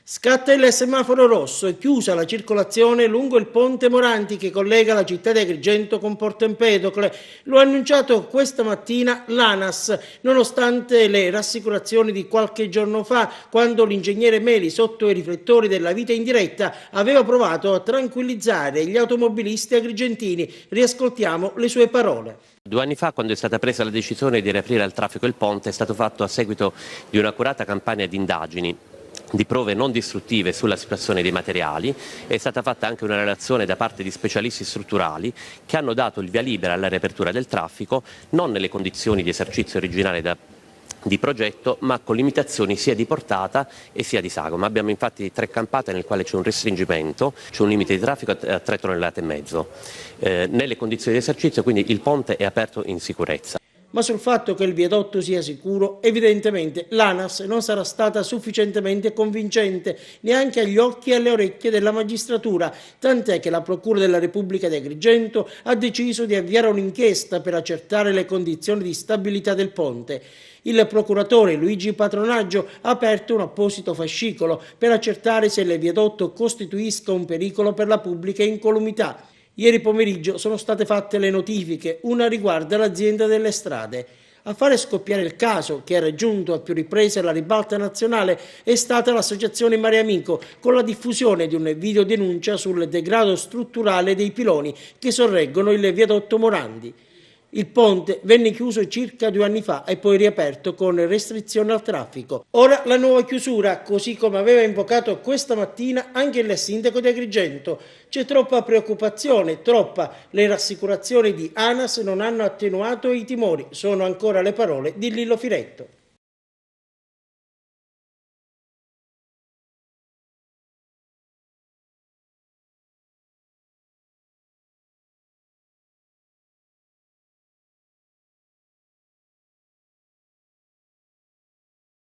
Scatta il semaforo rosso e chiusa la circolazione lungo il ponte Moranti che collega la città di Agrigento con Porto Empedocle. Lo ha annunciato questa mattina l'ANAS, nonostante le rassicurazioni di qualche giorno fa, quando l'ingegnere Meli, sotto i riflettori della vita in diretta, aveva provato a tranquillizzare gli automobilisti agrigentini. Riascoltiamo le sue parole. 2 anni fa, quando è stata presa la decisione di riaprire al traffico il ponte, è stato fatto a seguito di un'accurata campagna di indagini, di prove non distruttive sulla situazione dei materiali. È stata fatta anche una relazione da parte di specialisti strutturali che hanno dato il via libera alla riapertura del traffico, non nelle condizioni di esercizio originale di progetto, ma con limitazioni sia di portata e sia di sagoma. Abbiamo infatti 3 campate nel quale c'è un restringimento, c'è un limite di traffico a 3,5 tonnellate. Nelle condizioni di esercizio, quindi il ponte è aperto in sicurezza. Ma sul fatto che il viadotto sia sicuro, evidentemente l'ANAS non sarà stata sufficientemente convincente neanche agli occhi e alle orecchie della magistratura, tant'è che la Procura della Repubblica di Agrigento ha deciso di avviare un'inchiesta per accertare le condizioni di stabilità del ponte. Il procuratore Luigi Patronaggio ha aperto un apposito fascicolo per accertare se il viadotto costituisca un pericolo per la pubblica incolumità. Ieri pomeriggio sono state fatte le notifiche, una riguarda l'azienda delle strade. A fare scoppiare il caso, che ha raggiunto a più riprese la ribalta nazionale, è stata l'associazione Mare Amico, con la diffusione di un videodenuncia sul degrado strutturale dei piloni che sorreggono il viadotto Morandi. Il ponte venne chiuso circa 2 anni fa e poi riaperto con restrizioni al traffico. Ora la nuova chiusura, così come aveva invocato questa mattina anche il sindaco di Agrigento. C'è troppa preoccupazione, troppa. Le rassicurazioni di ANAS non hanno attenuato i timori, sono ancora le parole di Lillo Firetto.